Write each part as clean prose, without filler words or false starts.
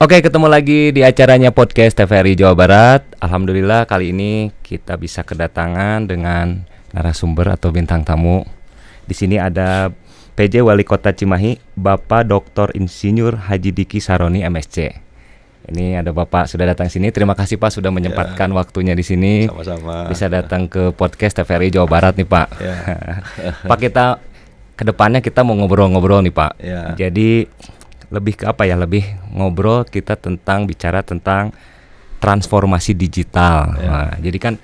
Oke, ketemu lagi di acaranya podcast TVRI Jawa Barat. Alhamdulillah kali ini kita bisa kedatangan dengan narasumber atau bintang tamu. Di sini ada PJ Wali Kota Cimahi, Bapak Dr. Insinyur Haji Diki Saroni MSc. Ini ada Bapak sudah datang sini. Terima kasih Pak sudah menyempatkan waktunya di sini. Sama-sama. Bisa datang ke podcast TVRI Jawa Barat nih Pak. Ya. Pak, kita kedepannya kita mau ngobrol-ngobrol nih Pak. Ya. Jadi lebih ke apa ya? Lebih ngobrol kita bicara tentang transformasi digital. Ya. Nah, jadi kan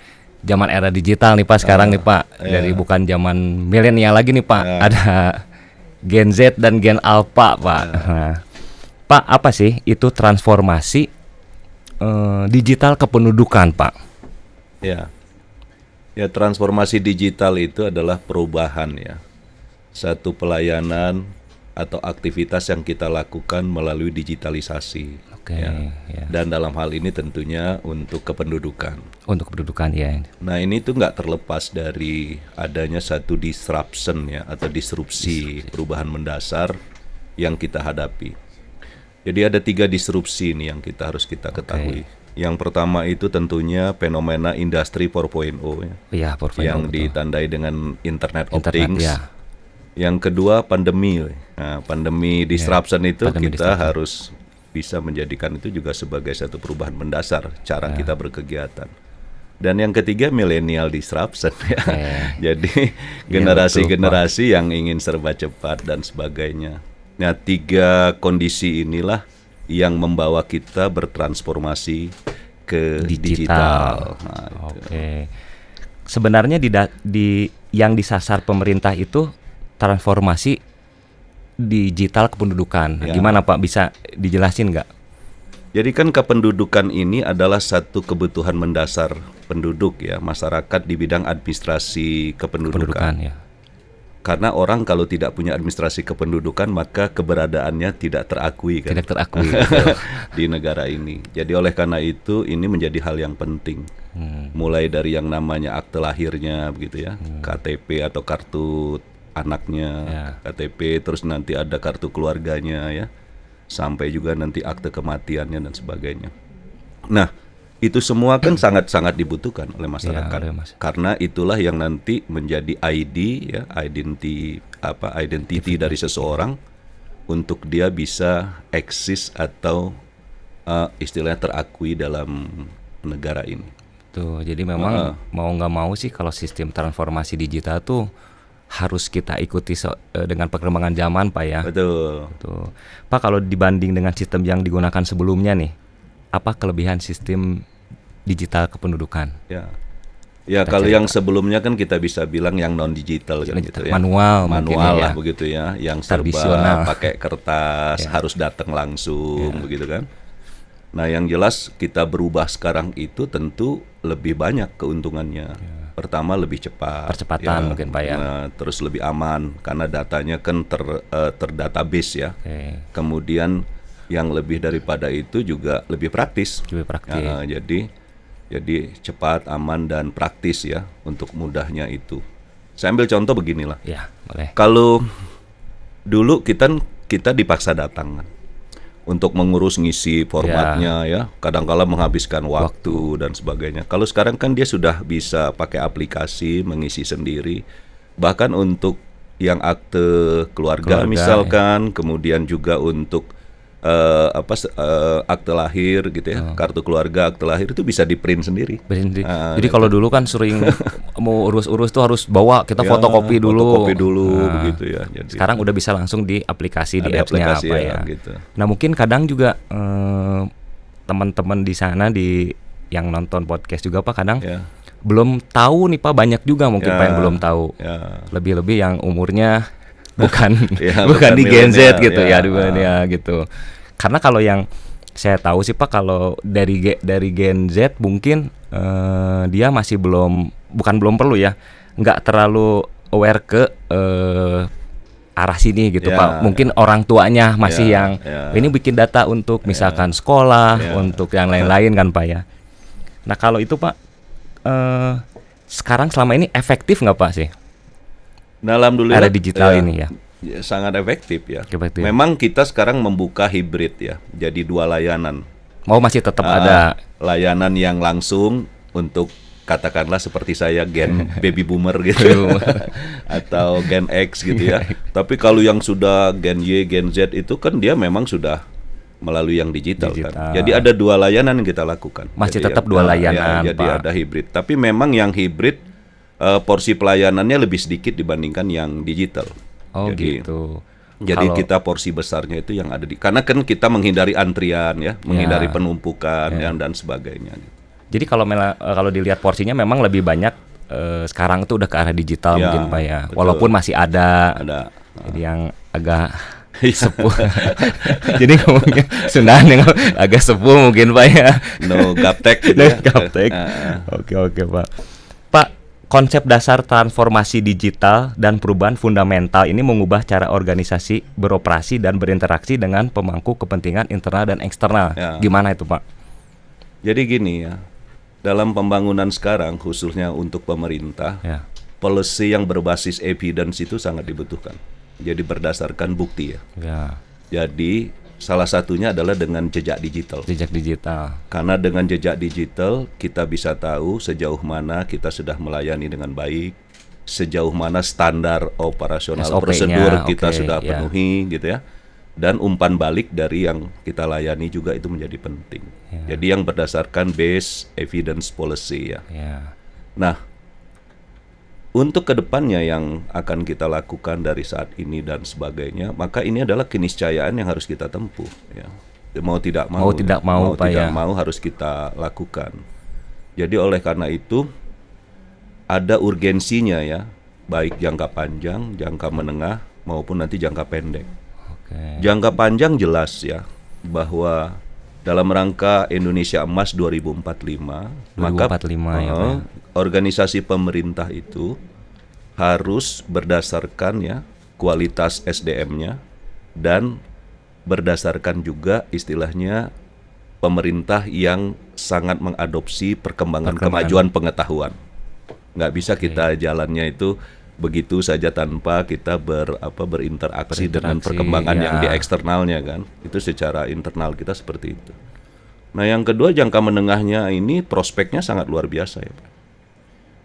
zaman era digital nih Pak sekarang nih Pak. Ya. Dari bukan zaman milenial lagi nih Pak. Ya. Ada Gen Z dan Gen Alpha Pak. Ya. Nah, Pak, apa sih itu transformasi digital kependudukan Pak? Ya. Ya, transformasi digital itu adalah perubahan ya. Satu pelayanan atau aktivitas yang kita lakukan melalui digitalisasi. Oke, ya. ya. Dan dalam hal ini tentunya untuk kependudukan. Untuk kependudukan ya. Nah, ini tuh nggak terlepas dari adanya satu disruption ya atau disrupsi perubahan mendasar yang kita hadapi. Jadi ada 3 disrupsi ini yang kita ketahui. Yang pertama itu tentunya fenomena industri 4.0 ya. Iya, yang ditandai dengan Internet of Internet, Things. ya. Yang kedua pandemi. Nah, pandemi disruption itu pandemi kita disruption. harus bisa menjadikan itu juga sebagai satu perubahan mendasar cara kita berkegiatan. Dan yang ketiga millennial disruption ya. Jadi generasi-generasi yang ingin serba cepat dan sebagainya. Nah, 3 kondisi inilah yang membawa kita bertransformasi ke digital. Nah, Oke. Sebenarnya di yang disasar pemerintah itu transformasi digital kependudukan. Ya. Gimana Pak, bisa dijelasin nggak? Jadi kan kependudukan ini adalah satu kebutuhan mendasar penduduk ya, masyarakat di bidang administrasi kependudukan. Ya. Karena orang kalau tidak punya administrasi kependudukan maka keberadaannya tidak terakui kan. Tidak terakui di negara ini. Jadi oleh karena itu ini menjadi hal yang penting. Mulai dari yang namanya akte lahirnya begitu ya, KTP atau kartu anaknya, KTP, terus nanti ada kartu keluarganya ya, sampai juga nanti akte kematiannya dan sebagainya. Nah, itu semua kan sangat-sangat dibutuhkan oleh masyarakat, karena itulah yang nanti menjadi ID ya, identity dari seseorang untuk dia bisa eksis atau istilahnya terakui dalam negara ini. Tuh, jadi memang mau nggak mau sih kalau sistem transformasi digital tuh harus kita ikuti dengan perkembangan zaman Pak ya. Betul. Tuh. Pak, kalau dibanding dengan sistem yang digunakan sebelumnya nih, apa kelebihan sistem digital kependudukan? Ya kalau yang sebelumnya kan kita bisa bilang yang non digital kan gitu ya. Manual lah ya. Begitu ya, yang tradisional, serba pakai kertas, harus datang langsung begitu kan. Nah, yang jelas kita berubah sekarang itu tentu lebih banyak keuntungannya. Pertama lebih cepat, percepatan mungkin Pak ya. Terus lebih aman karena datanya kan terdatabase ya. Kemudian yang lebih daripada itu juga lebih praktis. Jadi cepat, aman dan praktis ya untuk mudahnya itu. Saya ambil contoh beginilah. Ya, boleh. Kalau dulu kita dipaksa datang kan, untuk mengurus ngisi formatnya ya, kadang-kala menghabiskan waktu dan sebagainya. Kalau sekarang kan dia sudah bisa pakai aplikasi mengisi sendiri. Bahkan untuk yang akte keluarga misalkan, kemudian juga untuk akte lahir gitu ya, kartu keluarga, akte lahir itu bisa di-print sendiri. Jadi kalau dulu kan sering mau urus-urus tuh harus bawa kita fotokopi dulu begitu ya. Jadi sekarang udah bisa langsung di aplikasi, di appsnya apa ya. Gitu. Nah, mungkin kadang juga teman-teman di sana yang nonton podcast juga Pak kadang belum tahu nih Pak, banyak juga mungkin Pak yang belum tahu. Lebih-lebih yang umurnya bukan di Gen Z gitu ya gitu. Karena kalau yang saya tahu sih Pak, kalau dari Gen Z mungkin dia masih belum perlu ya, nggak terlalu aware ke arah sini gitu Pak. Mungkin orang tuanya masih ini bikin data untuk misalkan sekolah, untuk yang lain-lain kan Pak ya. Nah, kalau itu Pak sekarang selama ini efektif nggak Pak sih? Nah, alhamdulillah ada digital ini ya. Ya, sangat efektif ya. Memang kita sekarang membuka hibrid ya, jadi 2 layanan. Masih tetap ada layanan yang langsung untuk katakanlah seperti saya gen baby boomer gitu atau gen X gitu ya. Tapi kalau yang sudah gen Y, gen Z itu kan dia memang sudah melalui yang digital. Kan. Jadi ada 2 layanan yang kita lakukan. Masih tetap 2 layanan. Ya, jadi ada hibrid. Tapi memang yang hibrid porsi pelayanannya lebih sedikit dibandingkan yang digital. Gitu. Jadi kita porsi besarnya itu yang ada karena kan kita menghindari antrian ya, menghindari penumpukan dan sebagainya. Jadi kalau dilihat porsinya memang lebih banyak sekarang tuh udah ke arah digital mungkin Pak ya. Betul. Walaupun masih ada. Jadi yang agak sepuh. Jadi ngomongnya Sundan yang agak sepuh mungkin Pak ya. No gaptek gitu ya. Gaptek. Oke Pak. Pak, konsep dasar transformasi digital dan perubahan fundamental ini mengubah cara organisasi beroperasi dan berinteraksi dengan pemangku kepentingan internal dan eksternal. Gimana itu Pak? Jadi gini ya, dalam pembangunan sekarang khususnya untuk pemerintah, policy yang berbasis evidence itu sangat dibutuhkan. Jadi berdasarkan bukti ya. Jadi salah satunya adalah dengan jejak digital. Jejak digital. Karena dengan jejak digital kita bisa tahu sejauh mana kita sudah melayani dengan baik, sejauh mana standar operasional prosedur kita sudah penuhi gitu ya. Dan umpan balik dari yang kita layani juga itu menjadi penting. Jadi yang berdasarkan base evidence policy ya. Nah, untuk kedepannya yang akan kita lakukan dari saat ini dan sebagainya, maka ini adalah keniscayaan yang harus kita tempuh. Ya. Mau tidak mau harus kita lakukan. Jadi oleh karena itu ada urgensinya ya, baik jangka panjang, jangka menengah maupun nanti jangka pendek. Jangka panjang jelas ya bahwa dalam rangka Indonesia Emas 2045, maka organisasi pemerintah itu harus berdasarkan ya kualitas SDM-nya dan berdasarkan juga istilahnya pemerintah yang sangat mengadopsi perkembangan kemajuan pengetahuan. Nggak bisa kita jalannya itu begitu saja tanpa kita berinteraksi dengan perkembangan yang di eksternalnya kan. Itu secara internal kita seperti itu. Nah yang kedua jangka menengahnya ini prospeknya sangat luar biasa ya Pak.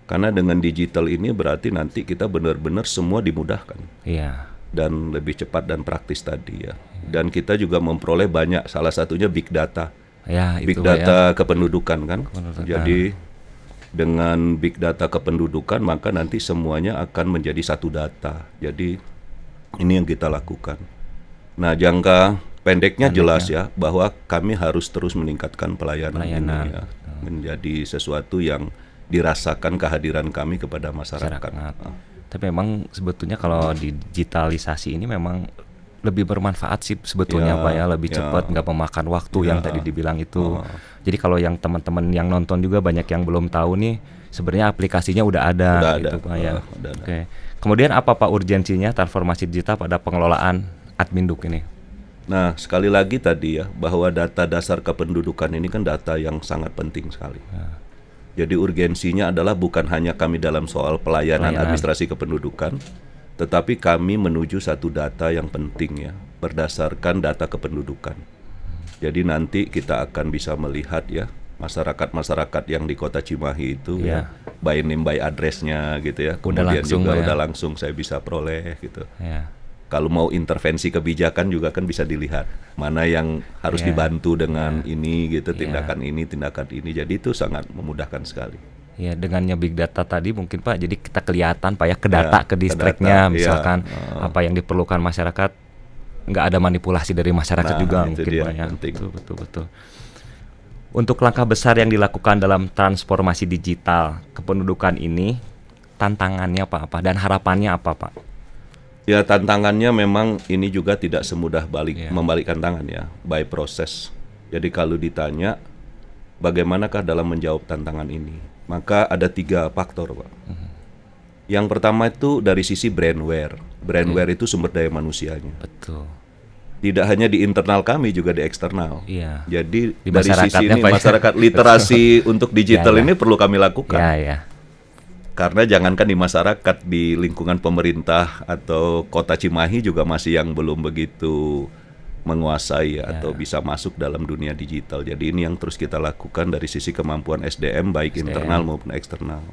Karena dengan digital ini berarti nanti kita benar-benar semua dimudahkan. Dan lebih cepat dan praktis tadi ya. Dan kita juga memperoleh banyak, salah satunya big data. Big data kependudukan kan. Jadi dengan big data kependudukan maka nanti semuanya akan menjadi satu data. Jadi ini yang kita lakukan. Nah jangka pendeknya jelas ya bahwa kami harus terus meningkatkan pelayanan. Ini ya, menjadi sesuatu yang dirasakan kehadiran kami kepada masyarakat. Tapi memang sebetulnya kalau digitalisasi ini memang lebih bermanfaat sih sebetulnya Pak ya, lebih cepat, nggak memakan waktu yang tadi dibilang itu. Jadi kalau yang teman-teman yang nonton juga banyak yang belum tahu nih, sebenarnya aplikasinya udah ada gitu Pak ya. Kemudian apa Pak urgensinya transformasi digital pada pengelolaan Adminduk ini? Nah sekali lagi tadi ya bahwa data dasar kependudukan ini kan data yang sangat penting sekali. Jadi urgensinya adalah bukan hanya kami dalam soal pelayanan administrasi kependudukan, tetapi kami menuju satu data yang penting ya, berdasarkan data kependudukan. Jadi nanti kita akan bisa melihat ya, masyarakat-masyarakat yang di Kota Cimahi itu ya, by name by address-nya gitu ya. Kemudian udah langsung saya bisa peroleh gitu. Kalau mau intervensi kebijakan juga kan bisa dilihat mana yang harus dibantu dengan ini gitu, tindakan ini, tindakan ini. Jadi itu sangat memudahkan sekali. Ya dengannya big data tadi mungkin Pak, jadi kita kelihatan Pak ya ke data, ke distriknya misalkan apa yang diperlukan masyarakat, nggak ada manipulasi dari masyarakat juga mungkin Pak ya. Betul. Untuk langkah besar yang dilakukan dalam transformasi digital kependudukan ini, tantangannya apa dan harapannya apa Pak? Ya tantangannya memang ini juga tidak semudah membalikkan tangan ya, by proses. Jadi kalau ditanya bagaimanakah dalam menjawab tantangan ini, maka ada 3 faktor Pak. Yang pertama itu dari sisi brandware. Brandware itu sumber daya manusianya. Betul. Tidak hanya di internal kami, juga di eksternal. Jadi di dari sisi ini masyarakat literasi untuk digital ini perlu kami lakukan. Karena jangankan di masyarakat, di lingkungan pemerintah atau Kota Cimahi juga masih yang belum begitu menguasai atau bisa masuk dalam dunia digital. Jadi ini yang terus kita lakukan dari sisi kemampuan SDM baik internal maupun eksternal.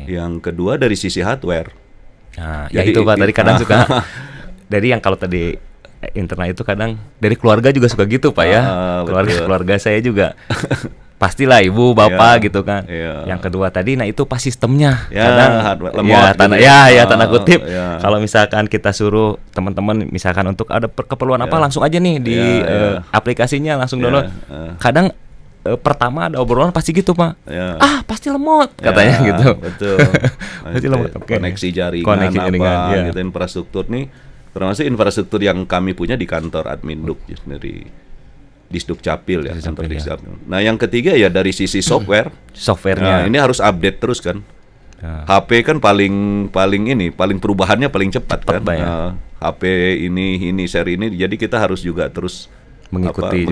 Yang kedua dari sisi hardware. Nah, jadi, ya itu Pak tadi kadang suka dari yang kalau tadi internal itu kadang dari keluarga juga suka gitu Pak ya. Keluarga saya juga pastilah ibu bapak gitu kan. Yang kedua tadi nah itu pas sistemnya kadang lemot tanda kutip kalau misalkan kita suruh teman-teman misalkan untuk ada keperluan apa langsung aja nih di aplikasinya langsung download. Kadang pertama ada obrolan pasti gitu Pak. Pasti lemot katanya gitu. Betul. Pasti lemot. Koneksi jaringan gitu infrastruktur nih termasuk infrastruktur yang kami punya di kantor Adminduk dari Disduk Capil ya, kantor Disduk Capil. Nah, yang ketiga ya dari sisi softwarenya. Nah, ini harus update terus kan. HP kan paling perubahannya paling cepat kan. HP ini seri ini, jadi kita harus juga terus mengikuti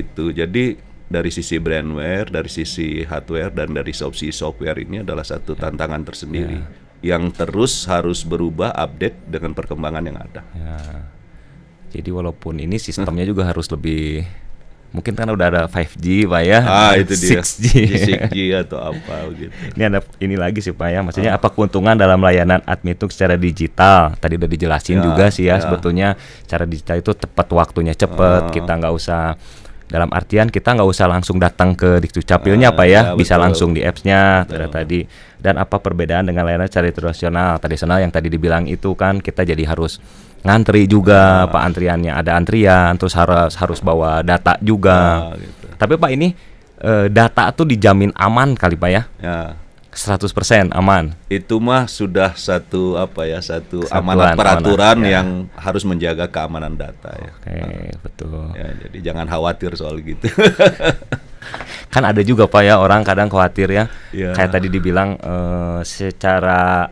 itu. Jadi dari sisi brandware, dari sisi hardware dan dari sisi software ini adalah satu tantangan tersendiri yang terus harus berubah, update dengan perkembangan yang ada. Jadi walaupun ini sistemnya juga harus lebih mungkin kan udah ada 5G Pak ya, itu dia 6G atau apa gitu. Ini lagi sih Pak ya, maksudnya apa keuntungan dalam layanan Adminduk secara digital? Tadi udah dijelasin juga sih ya, sebetulnya cara digital itu tepat waktunya cepat, kita nggak usah dalam artian kita nggak usah langsung datang ke Disduk Capilnya Pak ya, bisa langsung di apps-nya tadi. Dan apa perbedaan dengan layanan secara tradisional yang tadi dibilang itu kan kita jadi harus ngantri juga Pak, antriannya ada antrian terus harus bawa data juga gitu. Tapi Pak ini data tuh dijamin aman kali Pak ya? 100% aman. Itu mah sudah satu amanat peraturan yang harus menjaga keamanan data ya. Betul. Ya, jadi jangan khawatir soal gitu. Kan ada juga Pak ya orang kadang khawatir ya. Kayak tadi dibilang secara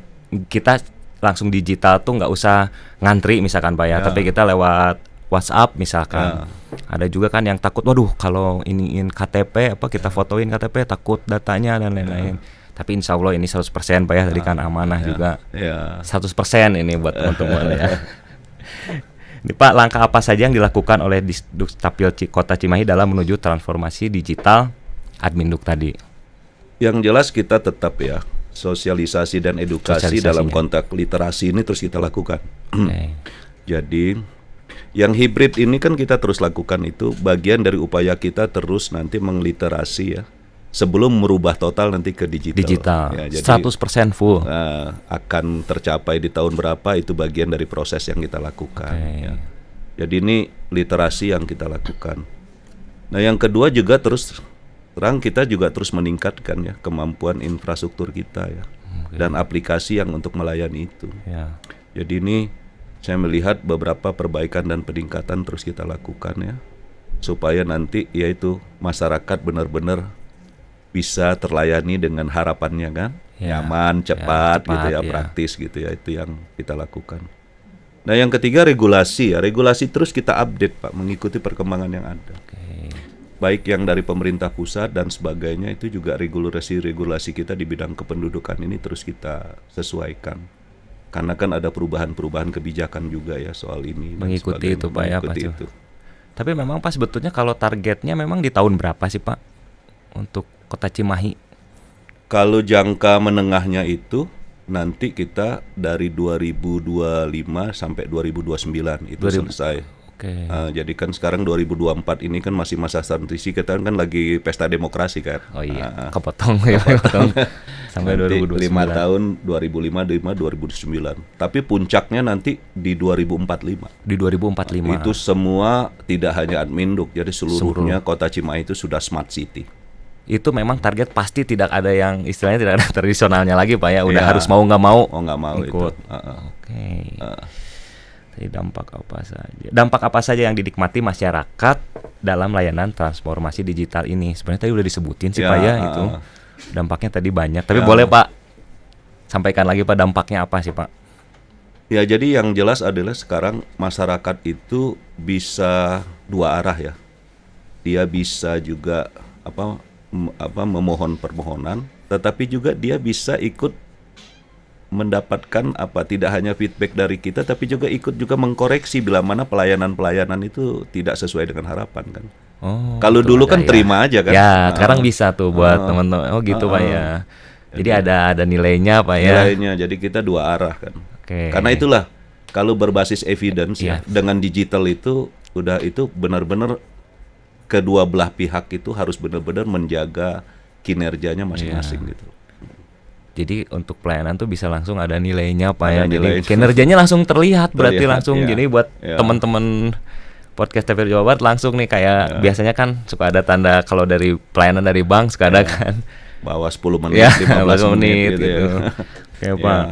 kita langsung digital tuh nggak usah ngantri misalkan Pak ya, tapi kita lewat WhatsApp misalkan. Ada juga kan yang takut, waduh kalau iniin KTP kita fotoin KTP takut datanya dan lain-lain. Tapi insya Allah ini 100% Pak ya, tadi kan amanah juga. 100% ini buat teman-teman ya. Ini Pak, langkah apa saja yang dilakukan oleh Disduk Capil Kota Cimahi dalam menuju transformasi digital Adminduk tadi? Yang jelas kita tetap ya sosialisasi dan edukasi dalam konteks literasi ini terus kita lakukan. Jadi yang hibrid ini kan kita terus lakukan, itu bagian dari upaya kita terus nanti mengliterasi ya sebelum merubah total nanti ke digital. Ya, jadi 100% full akan tercapai di tahun berapa, itu bagian dari proses yang kita lakukan ya. Jadi ini literasi yang kita lakukan. Nah yang kedua juga kita juga terus meningkatkan ya kemampuan infrastruktur kita ya, dan aplikasi yang untuk melayani itu. Jadi ini saya melihat beberapa perbaikan dan peningkatan terus kita lakukan ya, supaya nanti yaitu masyarakat benar-benar bisa terlayani dengan harapannya kan, nyaman, cepat gitu ya, praktis gitu ya, itu yang kita lakukan. Nah yang ketiga regulasi terus kita update Pak, mengikuti perkembangan yang ada. Baik yang dari pemerintah pusat dan sebagainya, itu juga regulasi kita di bidang kependudukan ini terus kita sesuaikan. Karena kan ada perubahan kebijakan juga ya soal ini. Mengikuti itu Pak ya Pak. Tapi memang Pak sebetulnya kalau targetnya memang di tahun berapa sih Pak untuk Kota Cimahi? Kalau jangka menengahnya itu nanti kita dari 2025 sampai 2029 itu selesai. Jadi kan sekarang 2024 ini kan masih masa transisi, kita kan lagi pesta demokrasi kan. Kepotong ya. Sampai 2029. 5 tahun 2005-2009. Tapi puncaknya nanti di 2045. Di 2045. Itu semua tidak hanya Adminduk, jadi seluruhnya Kota Cimahi itu sudah smart city. Itu memang target pasti tidak ada yang istilahnya tidak ada tradisionalnya lagi Pak ya. Udah harus mau nggak mau. Ikut. Dampak apa saja yang dinikmati masyarakat dalam layanan transformasi digital ini? Sebenarnya tadi udah disebutin sih Pak ya, itu dampaknya tadi banyak. Tapi boleh Pak sampaikan lagi Pak, dampaknya apa sih Pak? Ya jadi yang jelas adalah sekarang masyarakat itu bisa dua arah ya. Dia bisa juga memohon permohonan, tetapi juga dia bisa ikut mendapatkan tidak hanya feedback dari kita, tapi juga ikut juga mengkoreksi bila mana pelayanan itu tidak sesuai dengan harapan kan. Kalau dulu kan terima aja kan. Ya, sekarang bisa tuh buat teman-teman. Oh gitu Pak ya. Jadi ada nilainya Pak ya. Nilainya, jadi kita dua arah kan. Karena itulah kalau berbasis evidence ya, dengan digital itu benar-benar kedua belah pihak itu harus benar-benar menjaga kinerjanya masing-masing gitu. Jadi untuk pelayanan tuh bisa langsung ada nilainya Pak ya. Jadi kinerjanya langsung terlihat berarti langsung. Jadi buat teman-teman podcast TVRI Jawa Barat langsung nih kayak biasanya kan suka ada tanda kalau dari pelayanan dari bank suka ada kan bawa 10 menit, 15 menit gitu ya. Oke Pak.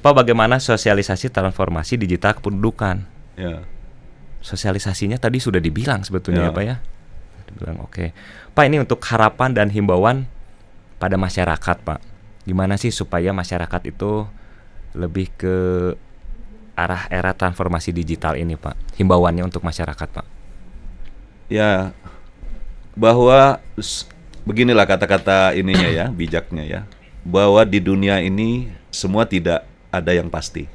Pak, bagaimana sosialisasi transformasi digital kependudukan? Sosialisasinya tadi sudah dibilang sebetulnya Pak ya. Dibilang oke. Pak, ini untuk harapan dan himbauan pada masyarakat Pak. Gimana sih supaya masyarakat itu lebih ke arah era transformasi digital ini Pak? Himbauannya untuk masyarakat Pak. Ya, bahwa beginilah kata-kata ininya ya, bijaknya ya. Bahwa di dunia ini semua tidak ada yang pasti.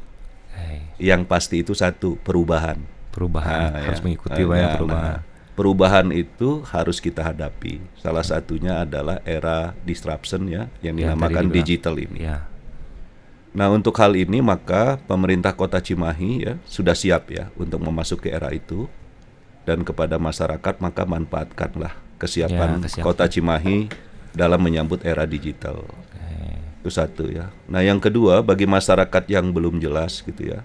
Yang pasti itu satu, perubahan. Harus mengikuti banyak perubahan. Perubahan itu harus kita hadapi. Salah satunya adalah era disruption ya, yang dinamakan digital ini. Nah, untuk hal ini maka pemerintah Kota Cimahi ya sudah siap ya untuk memasuki era itu, dan kepada masyarakat maka manfaatkanlah kesiapan Kota Cimahi dalam menyambut era digital. Itu satu ya. Nah, yang kedua, bagi masyarakat yang belum jelas gitu ya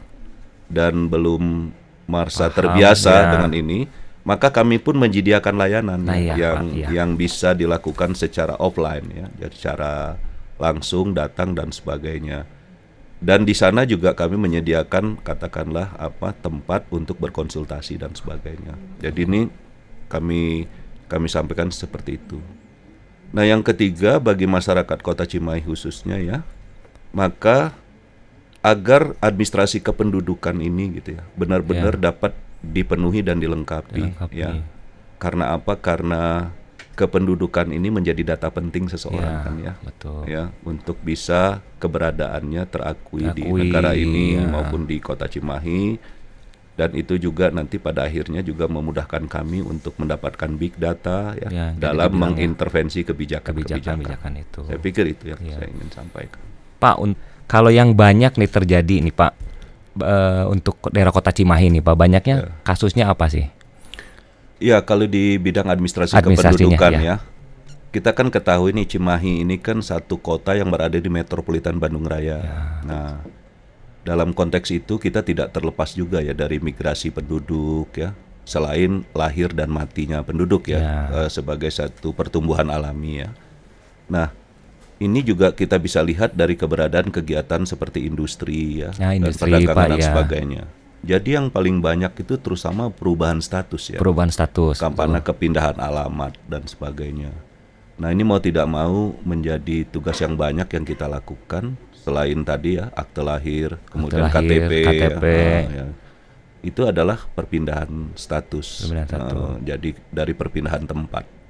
dan belum merasa terbiasa dengan ini, maka kami pun menyediakan layanan yang bisa dilakukan secara offline ya, jadi secara langsung datang dan sebagainya. Dan di sana juga kami menyediakan katakanlah tempat untuk berkonsultasi dan sebagainya. Jadi ini kami sampaikan seperti itu. Nah, yang ketiga, bagi masyarakat Kota Cimahi khususnya ya, maka agar administrasi kependudukan ini gitu ya benar-benar dapat dipenuhi dan dilengkapi. Ya. Karena apa? Karena kependudukan ini menjadi data penting seseorang kan ya. Betul. Ya, untuk bisa keberadaannya terakui di negara ini maupun di Kota Cimahi, dan itu juga nanti pada akhirnya juga memudahkan kami untuk mendapatkan big data ya dalam mengintervensi kebijakan itu. Saya pikir itu yang saya ingin sampaikan. Pak, kalau yang banyak nih terjadi nih Pak, untuk daerah Kota Cimahi nih Pak, banyaknya kasusnya apa sih? Ya, kalau di bidang administrasi kependudukan ya, kita kan ketahui nih Cimahi ini kan satu kota yang berada di metropolitan Bandung Raya. Nah, dalam konteks itu kita tidak terlepas juga ya dari migrasi penduduk ya, selain lahir dan matinya penduduk ya, sebagai satu pertumbuhan alami ya. Nah, ini juga kita bisa lihat dari keberadaan kegiatan seperti industri ya, dan perdagangan dan sebagainya. Jadi yang paling banyak itu terutama perubahan status ya. Perubahan status. Karena kepindahan alamat dan sebagainya. Nah, ini mau tidak mau menjadi tugas yang banyak yang kita lakukan selain tadi ya akte lahir, kemudian KTP. Ya. Itu adalah perpindahan status. Jadi dari perpindahan tempat.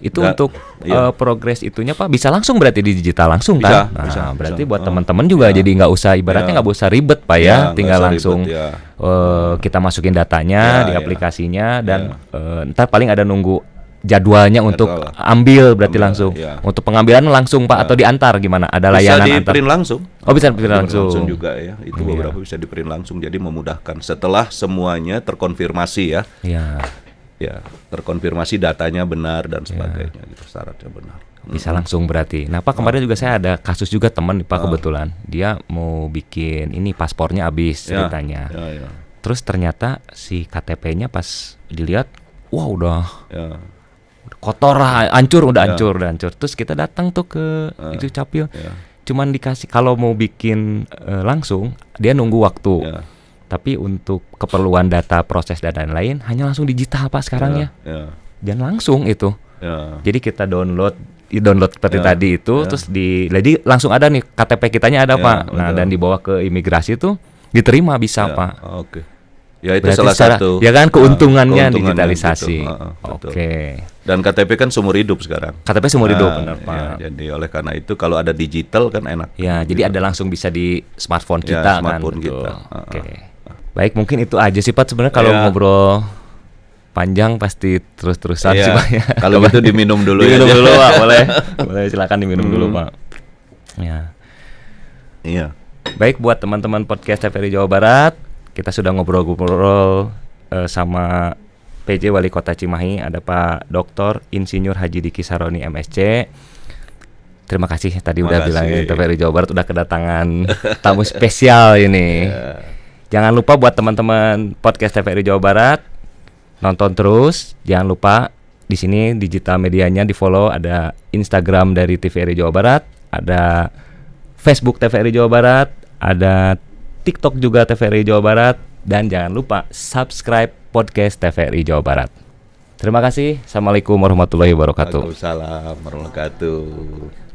Itu untuk progres itunya Pak bisa langsung berarti di digital langsung kan? Bisa, berarti buat teman-teman juga jadi nggak usah ibaratnya nggak usah ribet Pak ya, tinggal langsung kita masukin datanya di aplikasinya dan ntar paling ada nunggu jadwalnya untuk ambil berarti langsung. Untuk pengambilan langsung Pak atau diantar gimana? Ada layanan bisa di-print langsung. Oh, bisa di-print langsung juga ya. Itu beberapa bisa di-print langsung, jadi memudahkan setelah semuanya terkonfirmasi ya. Ya, terkonfirmasi datanya benar dan sebagainya gitu, syaratnya benar. Bisa langsung berarti. Nah Pak, kemarin juga saya ada kasus juga teman Pak kebetulan dia mau bikin ini paspornya habis ceritanya. Terus ternyata si KTP-nya pas dilihat, wah udah kotor lah, hancur. Terus kita datang tuh ke itu Capil. Cuman dikasih kalau mau bikin langsung dia nunggu waktu. Tapi untuk keperluan data proses dan lain-lain hanya langsung digital Pak sekarang dan langsung itu. Jadi kita download seperti tadi itu, terus jadi langsung ada nih KTP kitanya ada Pak. Nah, dan dibawa ke imigrasi itu diterima bisa Pak. Ya itu salah satu. Ya kan keuntungannya digitalisasi. Oke. Dan KTP kan seumur hidup sekarang. KTP seumur hidup, benar Pak. Ya, jadi oleh karena itu kalau ada digital kan enak. Ya, jadi ada langsung bisa di smartphone kita smartphone kan. Kita. Oke. Baik, mungkin itu aja sih Pak sebenarnya kalau ngobrol panjang pasti terus-terusan sih Pak ya. Kalau gitu diminum dulu diminum dulu Pak, boleh. Boleh silakan diminum dulu Pak. Ya. Iya. Baik, buat teman-teman podcast TVRI Jawa Barat, kita sudah ngobrol-ngobrol sama PJ Wali Kota Cimahi, ada Pak Dr. Insinyur Haji Diki Saroni MSc. Terima kasih tadi udah bilangin TVRI Jawa Barat udah kedatangan tamu spesial ini. Jangan lupa buat teman-teman podcast TVRI Jawa Barat nonton terus, jangan lupa di sini digital medianya di-follow, ada Instagram dari TVRI Jawa Barat, ada Facebook TVRI Jawa Barat, ada TikTok juga TVRI Jawa Barat, dan jangan lupa subscribe podcast TVRI Jawa Barat. Terima kasih. Assalamualaikum warahmatullahi wabarakatuh. Waalaikumsalam warahmatullahi wabarakatuh.